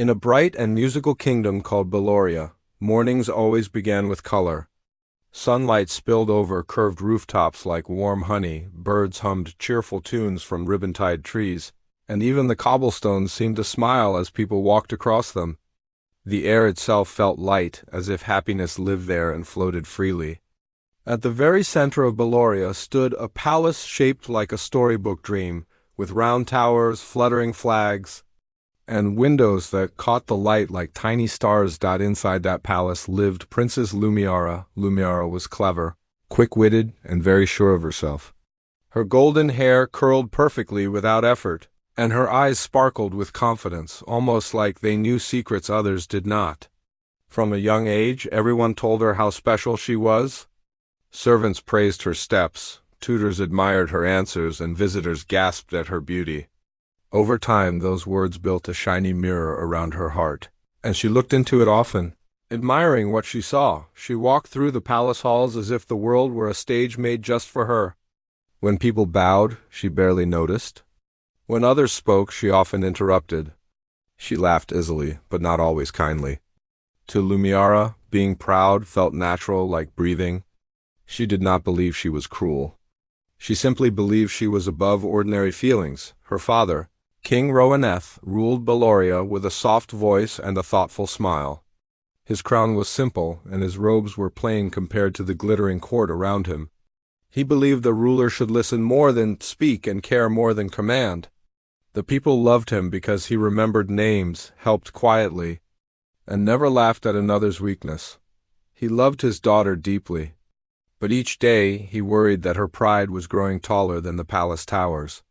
In a bright and musical kingdom called Beloria, mornings always began with color. Sunlight spilled over curved rooftops like warm honey, birds hummed cheerful tunes from ribbon-tied trees, and even the cobblestones seemed to smile as people walked across them. The air itself felt light, as if happiness lived there and floated freely. At the very center of Beloria stood a palace shaped like a storybook dream, with round towers, fluttering flags, and windows that caught the light like tiny stars. Inside that palace lived Princess Lumiara. Lumiara was clever, quick-witted, and very sure of herself. Her golden hair curled perfectly without effort, and her eyes sparkled with confidence, almost like they knew secrets others did not. From a young age, everyone told her how special she was. Servants praised her steps, tutors admired her answers, and visitors gasped at her beauty. Over time, those words built a shiny mirror around her heart, and she looked into it often, admiring what she saw. She walked through the palace halls as if the world were a stage made just for her. When people bowed, she barely noticed. When others spoke, she often interrupted. She laughed easily, but not always kindly. To Lumiara, being proud felt natural, like breathing. She did not believe she was cruel. She simply believed she was above ordinary feelings. Her father, King Rowaneth, ruled Beloria with a soft voice and a thoughtful smile. His crown was simple, and his robes were plain compared to the glittering court around him. He believed the ruler should listen more than speak and care more than command. The people loved him because he remembered names, helped quietly, and never laughed at another's weakness. He loved his daughter deeply, but each day he worried that her pride was growing taller than the palace towers.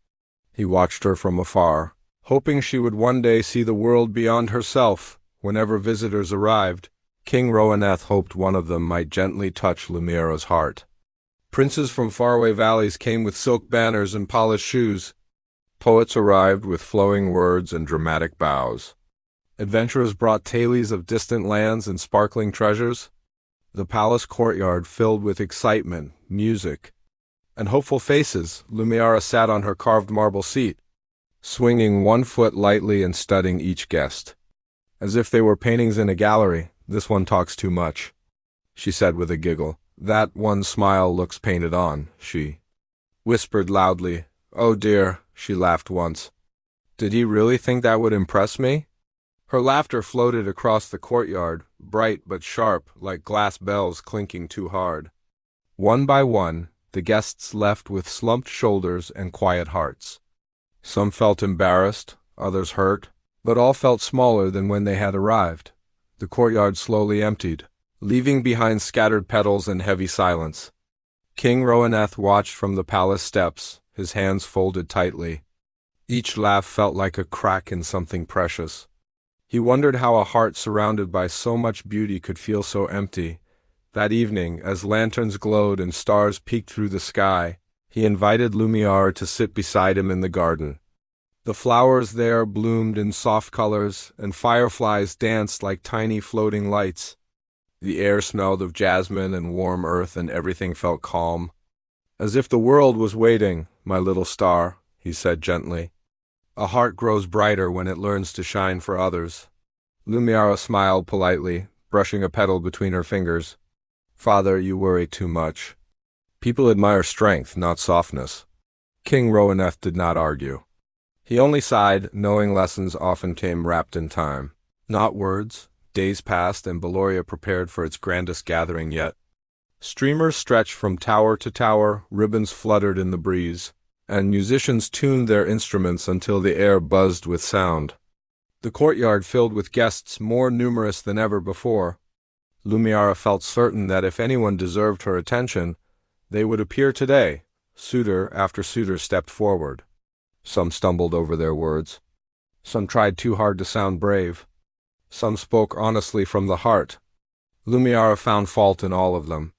He watched her from afar, hoping she would one day see the world beyond herself. Whenever visitors arrived, King Rowaneth hoped one of them might gently touch Lumiara's heart. Princes from faraway valleys came with silk banners and polished shoes. Poets arrived with flowing words and dramatic bows. Adventurers brought tales of distant lands and sparkling treasures. The palace courtyard filled with excitement, music, and hopeful faces. Lumiara sat on her carved marble seat, swinging one foot lightly and studying each guest, as if they were paintings in a gallery. "This one talks too much," she said with a giggle. "That one smile looks painted on," she whispered loudly. "Oh dear," she laughed once. "Did he really think that would impress me?" Her laughter floated across the courtyard, bright but sharp, like glass bells clinking too hard. One by one, the guests left with slumped shoulders and quiet hearts. Some felt embarrassed, others hurt, but all felt smaller than when they had arrived. The courtyard slowly emptied, leaving behind scattered petals and heavy silence. King Rowaneth watched from the palace steps, his hands folded tightly. Each laugh felt like a crack in something precious. He wondered how a heart surrounded by so much beauty could feel so empty. That evening, as lanterns glowed and stars peeked through the sky, he invited Lumiara to sit beside him in the garden. The flowers there bloomed in soft colors, and fireflies danced like tiny floating lights. The air smelled of jasmine and warm earth, and everything felt calm. "As if the world was waiting, my little star," he said gently. "A heart grows brighter when it learns to shine for others." Lumiara smiled politely, brushing a petal between her fingers. "Father, you worry too much. People admire strength, not softness." King Rowaneth did not argue. He only sighed, knowing lessons often came wrapped in time, not words. Days passed, and Beloria prepared for its grandest gathering yet. Streamers stretched from tower to tower, ribbons fluttered in the breeze, and musicians tuned their instruments until the air buzzed with sound. The courtyard filled with guests more numerous than ever before. Lumiara felt certain that if anyone deserved her attention, they would appear today. Suitor after suitor stepped forward. Some stumbled over their words. Some tried too hard to sound brave. Some spoke honestly from the heart. Lumiara found fault in all of them.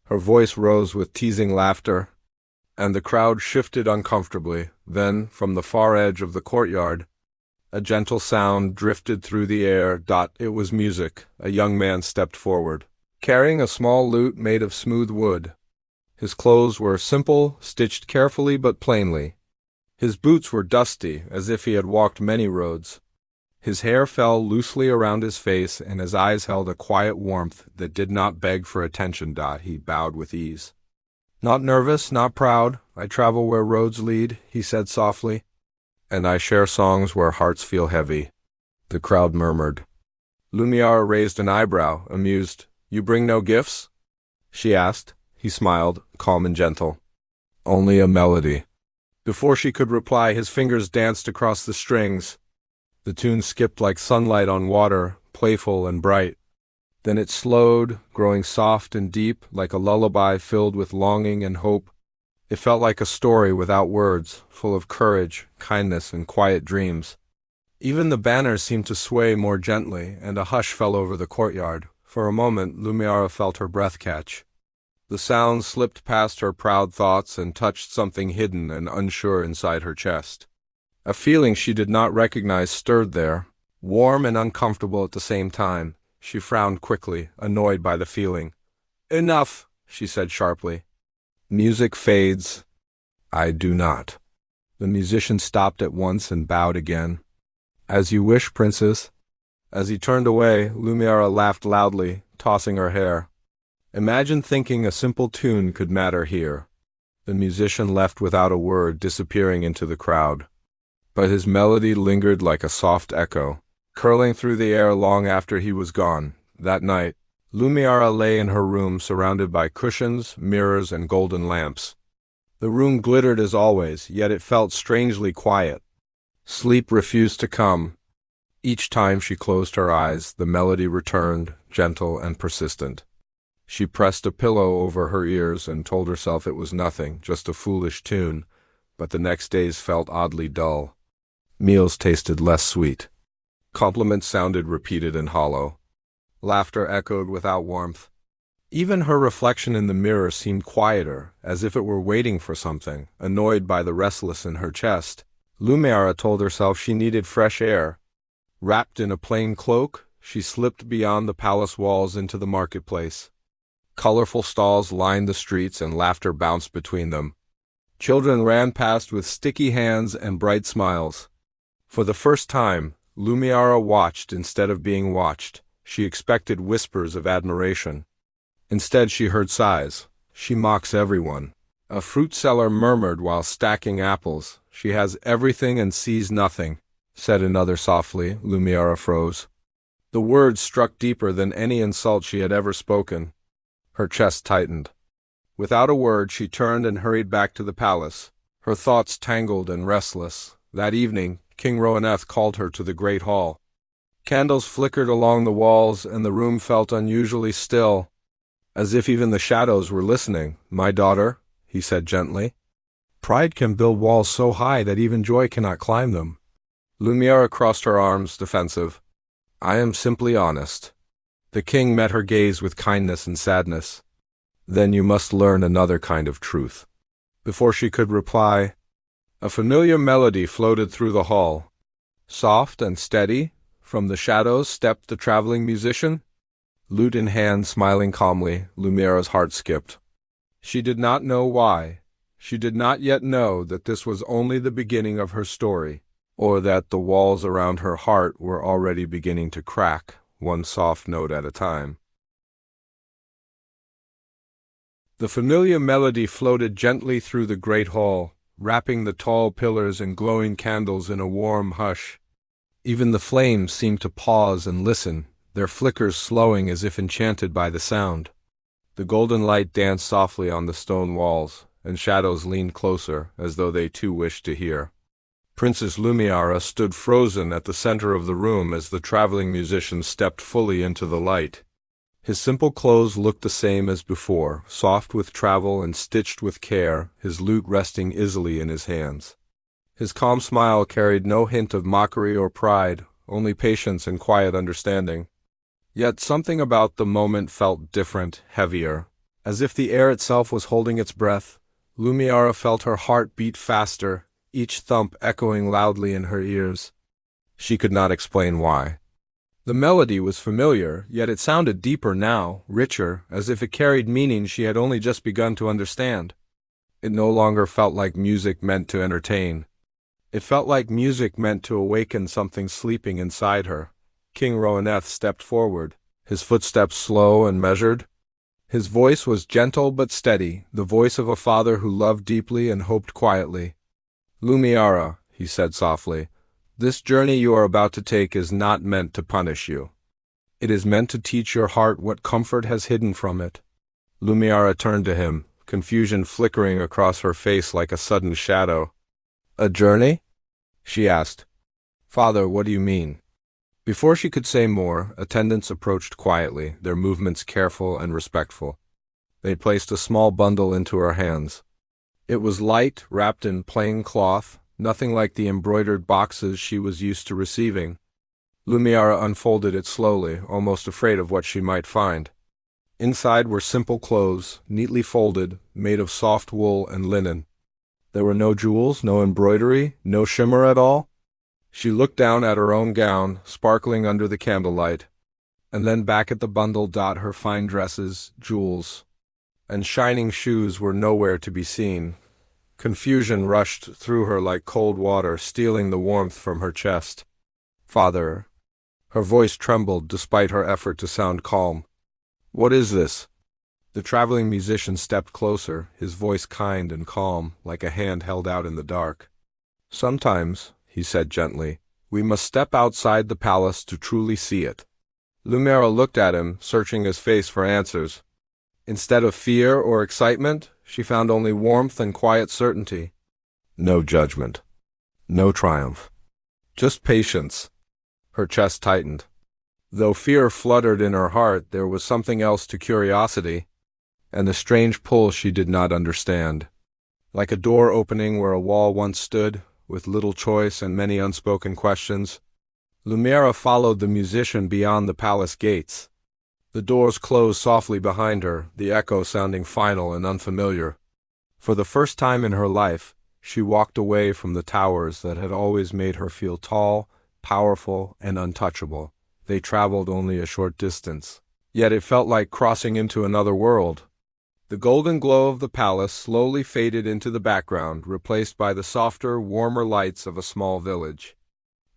Her voice rose with teasing laughter, and the crowd shifted uncomfortably. Then, from the far edge of the courtyard, a gentle sound drifted through the air. It was music. A young man stepped forward, carrying a small lute made of smooth wood. His clothes were simple, stitched carefully but plainly. His boots were dusty, as if he had walked many roads. His hair fell loosely around his face, and his eyes held a quiet warmth that did not beg for attention. He bowed with ease. "Not nervous, not proud. I travel where roads lead," he said softly. "And I share songs where hearts feel heavy," the crowd murmured. Lumiara raised an eyebrow, amused. "You bring no gifts?" she asked. He smiled, calm and gentle. "Only a melody." Before she could reply, his fingers danced across the strings. The tune skipped like sunlight on water, playful and bright. Then it slowed, growing soft and deep, like a lullaby filled with longing and hope. It felt like a story without words, full of courage, kindness, and quiet dreams. Even the banners seemed to sway more gently, and a hush fell over the courtyard. For a moment, Lumiara felt her breath catch. The sound slipped past her proud thoughts and touched something hidden and unsure inside her chest. A feeling she did not recognize stirred there, warm and uncomfortable at the same time. She frowned quickly, annoyed by the feeling. "Enough," she said sharply. "Music fades. I do not." The musician stopped at once and bowed again. "As you wish, princess." As he turned away, Lumiara laughed loudly, tossing her hair. Imagine thinking a simple tune could matter here. The musician left without a word, disappearing into the crowd. But his melody lingered like a soft echo, curling through the air long after he was gone. That night, Lumiara lay in her room surrounded by cushions, mirrors, and golden lamps. The room glittered as always, yet it felt strangely quiet. Sleep refused to come. Each time she closed her eyes, the melody returned, gentle and persistent. She pressed a pillow over her ears and told herself it was nothing, just a foolish tune, but the next days felt oddly dull. Meals tasted less sweet. Compliments sounded repeated and hollow. Laughter echoed without warmth. Even her reflection in the mirror seemed quieter, as if it were waiting for something, annoyed by the restlessness in her chest. Lumiara told herself she needed fresh air. Wrapped in a plain cloak, she slipped beyond the palace walls into the marketplace. Colorful stalls lined the streets and laughter bounced between them. Children ran past with sticky hands and bright smiles. For the first time, Lumiara watched instead of being watched. She expected whispers of admiration. Instead she heard sighs. "She mocks everyone." A fruit seller murmured while stacking apples. "She has everything and sees nothing," said another softly. Lumiara froze. The words struck deeper than any insult she had ever spoken. Her chest tightened. Without a word, she turned and hurried back to the palace, her thoughts tangled and restless. That evening, King Roaneth called her to the great hall. Candles flickered along the walls, and the room felt unusually still, as if even the shadows were listening. "My daughter," he said gently, "pride can build walls so high that even joy cannot climb them." Lumiara crossed her arms, defensive. "I am simply honest." The king met her gaze with kindness and sadness. "Then you must learn another kind of truth." Before she could reply, a familiar melody floated through the hall. Soft and steady, from the shadows stepped the traveling musician. Lute in hand, smiling calmly, Lumiara's heart skipped. She did not know why. She did not yet know that this was only the beginning of her story, or that the walls around her heart were already beginning to crack, one soft note at a time. The familiar melody floated gently through the great hall, wrapping the tall pillars and glowing candles in a warm hush. Even the flames seemed to pause and listen, their flickers slowing as if enchanted by the sound. The golden light danced softly on the stone walls, and shadows leaned closer, as though they too wished to hear. Princess Lumiara stood frozen at the center of the room as the traveling musician stepped fully into the light. His simple clothes looked the same as before, soft with travel and stitched with care, his lute resting easily in his hands. His calm smile carried no hint of mockery or pride, only patience and quiet understanding. Yet something about the moment felt different, heavier, as if the air itself was holding its breath. Lumiara felt her heart beat faster, each thump echoing loudly in her ears. She could not explain why. The melody was familiar, yet it sounded deeper now, richer, as if it carried meaning she had only just begun to understand. It no longer felt like music meant to entertain. It felt like music meant to awaken something sleeping inside her. King Roaneth stepped forward, his footsteps slow and measured. His voice was gentle but steady, the voice of a father who loved deeply and hoped quietly. Lumiara, he said softly, this journey you are about to take is not meant to punish you. It is meant to teach your heart what comfort has hidden from it. Lumiara turned to him, confusion flickering across her face like a sudden shadow. A journey? She asked. Father, what do you mean? Before she could say more, attendants approached quietly, their movements careful and respectful. They placed a small bundle into her hands. It was light, wrapped in plain cloth, nothing like the embroidered boxes she was used to receiving. Lumiara unfolded it slowly, almost afraid of what she might find. Inside were simple clothes, neatly folded, made of soft wool and linen. There were no jewels, no embroidery, no shimmer at all. She looked down at her own gown, sparkling under the candlelight, and then back at the bundle. Her fine dresses, jewels, and shining shoes were nowhere to be seen. Confusion rushed through her like cold water, stealing the warmth from her chest. Father. Her voice trembled despite her effort to sound calm. What is this? The traveling musician stepped closer, his voice kind and calm, like a hand held out in the dark. Sometimes, he said gently, we must step outside the palace to truly see it. Lumiara looked at him, searching his face for answers. Instead of fear or excitement, she found only warmth and quiet certainty. No judgment. No triumph. Just patience. Her chest tightened. Though fear fluttered in her heart, there was something else to curiosity, and a strange pull she did not understand. Like a door opening where a wall once stood, with little choice and many unspoken questions, Lumiara followed the musician beyond the palace gates. The doors closed softly behind her, the echo sounding final and unfamiliar. For the first time in her life, she walked away from the towers that had always made her feel tall, powerful, and untouchable. They traveled only a short distance, yet it felt like crossing into another world. The golden glow of the palace slowly faded into the background, replaced by the softer, warmer lights of a small village.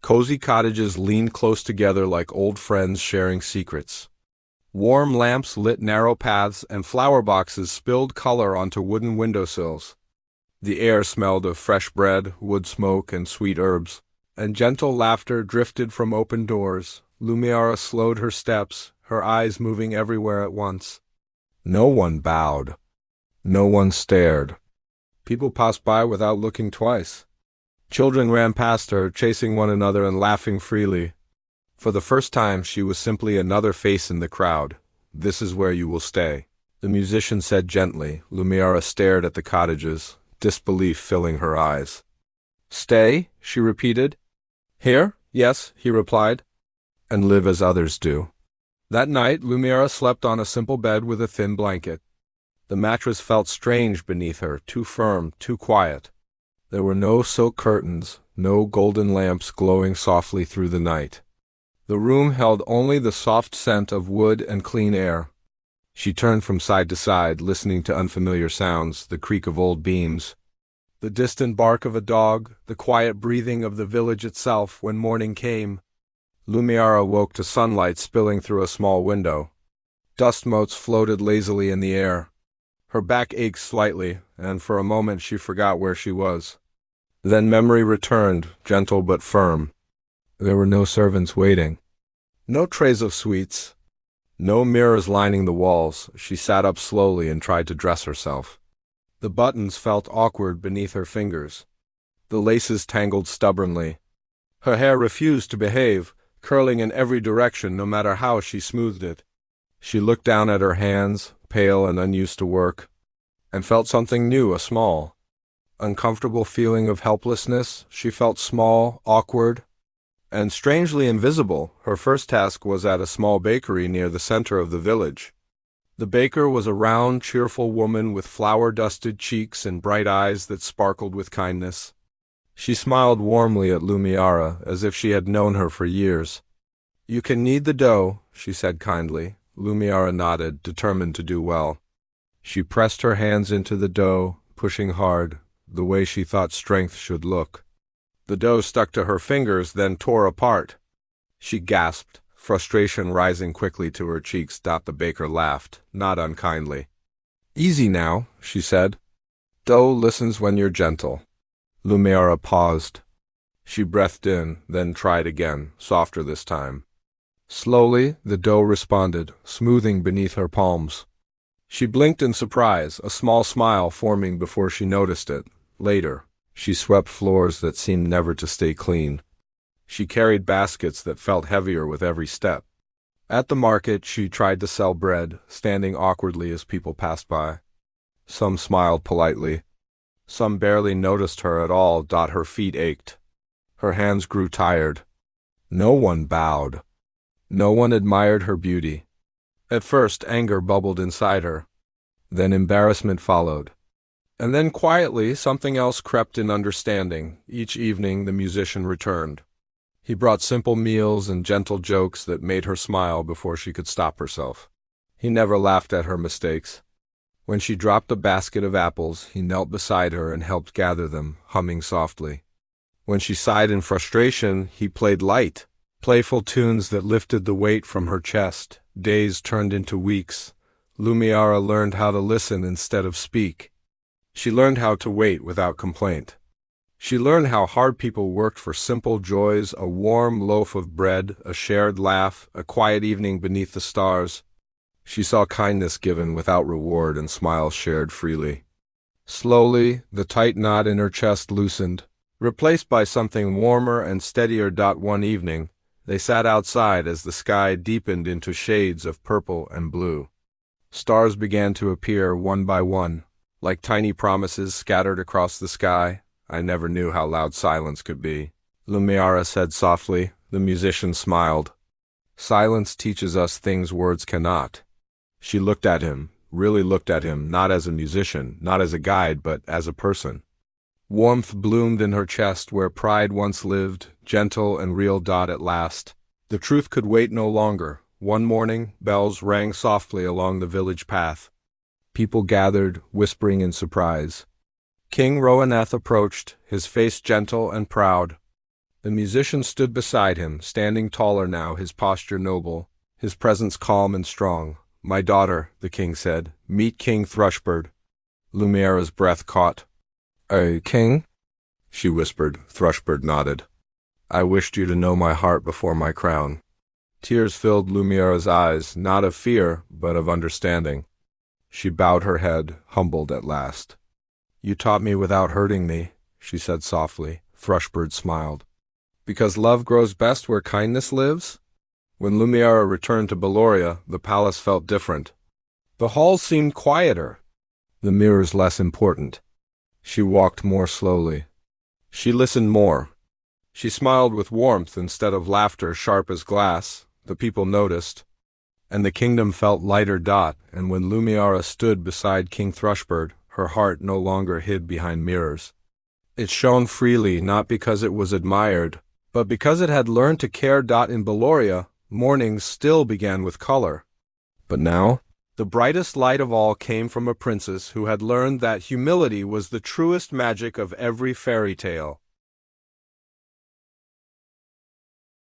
Cozy cottages leaned close together like old friends sharing secrets. Warm lamps lit narrow paths, and flower boxes spilled color onto wooden windowsills. The air smelled of fresh bread, wood smoke, and sweet herbs, and gentle laughter drifted from open doors. Lumiara slowed her steps, her eyes moving everywhere at once. No one bowed. No one stared. People passed by without looking twice. Children ran past her, chasing one another and laughing freely. For the first time, she was simply another face in the crowd. This is where you will stay, the musician said gently. Lumiara stared at the cottages, disbelief filling her eyes. Stay? She repeated. Here? Yes, he replied. And live as others do. That night, Lumiara slept on a simple bed with a thin blanket. The mattress felt strange beneath her, too firm, too quiet. There were no silk curtains, no golden lamps glowing softly through the night. The room held only the soft scent of wood and clean air. She turned from side to side, listening to unfamiliar sounds, the creak of old beams, the distant bark of a dog, the quiet breathing of the village itself when morning came. Lumiara woke to sunlight spilling through a small window. Dust motes floated lazily in the air. Her back ached slightly, and for a moment she forgot where she was. Then memory returned, gentle but firm. There were no servants waiting. No trays of sweets. No mirrors lining the walls. She sat up slowly and tried to dress herself. The buttons felt awkward beneath her fingers. The laces tangled stubbornly. Her hair refused to behave, curling in every direction no matter how she smoothed it. She looked down at her hands, pale and unused to work, and felt something new, a small, uncomfortable feeling of helplessness. She felt small, awkward, and strangely invisible. Her first task was at a small bakery near the center of the village. The baker was a round, cheerful woman with flour-dusted cheeks and bright eyes that sparkled with kindness. She smiled warmly at Lumiara, as if she had known her for years. You can knead the dough, she said kindly. Lumiara nodded, determined to do well. She pressed her hands into the dough, pushing hard, the way she thought strength should look. The dough stuck to her fingers, then tore apart. She gasped, frustration rising quickly to her cheeks. The baker laughed, not unkindly. "Easy now," she said. "Dough listens when you're gentle." Lumiere paused. She breathed in, then tried again, softer this time. Slowly, the dough responded, smoothing beneath her palms. She blinked in surprise, a small smile forming before she noticed it. Later, she swept floors that seemed never to stay clean. She carried baskets that felt heavier with every step. At the market, she tried to sell bread, standing awkwardly as people passed by. Some smiled politely. Some barely noticed her at all. Her feet ached. Her hands grew tired. No one bowed. No one admired her beauty. At first, anger bubbled inside her. Then embarrassment followed. And then quietly, something else crept in: understanding. Each evening, the musician returned. He brought simple meals and gentle jokes that made her smile before she could stop herself. He never laughed at her mistakes. When she dropped a basket of apples, he knelt beside her and helped gather them, humming softly. When she sighed in frustration, he played light, playful tunes that lifted the weight from her chest. Days turned into weeks. Lumiere learned how to listen instead of speak. She learned how to wait without complaint. She learned how hard people worked for simple joys: a warm loaf of bread, a shared laugh, a quiet evening beneath the stars. She saw kindness given without reward and smiles shared freely. Slowly, the tight knot in her chest loosened, replaced by something warmer and steadier. One evening, they sat outside as the sky deepened into shades of purple and blue. Stars began to appear one by one, like tiny promises scattered across the sky. "I never knew how loud silence could be," Lumiere said softly. The musician smiled. "Silence teaches us things words cannot." She looked at him, really looked at him, not as a musician, not as a guide, but as a person. Warmth bloomed in her chest where pride once lived, gentle and real. At last, the truth could wait no longer. One morning, bells rang softly along the village path. People gathered, whispering in surprise. King Roanath approached, his face gentle and proud. The musician stood beside him, standing taller now, his posture noble, his presence calm and strong. "My daughter," the king said, "meet King Thrushbeard." Lumiere's breath caught. "A king?" she whispered. Thrushbeard nodded. "I wished you to know my heart before my crown." Tears filled Lumiere's eyes, not of fear, but of understanding. She bowed her head, humbled at last. "You taught me without hurting me," she said softly. Thrushbeard smiled. "Because love grows best where kindness lives?" When Lumiere returned to Beloria, the palace felt different. The halls seemed quieter, the mirrors less important. She walked more slowly. She listened more. She smiled with warmth instead of laughter sharp as glass. The people noticed, and the kingdom felt lighter. And when Lumiere stood beside King Thrushbeard, her heart no longer hid behind mirrors. It shone freely, not because it was admired, but because it had learned to care. In Beloria, mornings still began with color. But now, the brightest light of all came from a princess who had learned that humility was the truest magic of every fairy tale.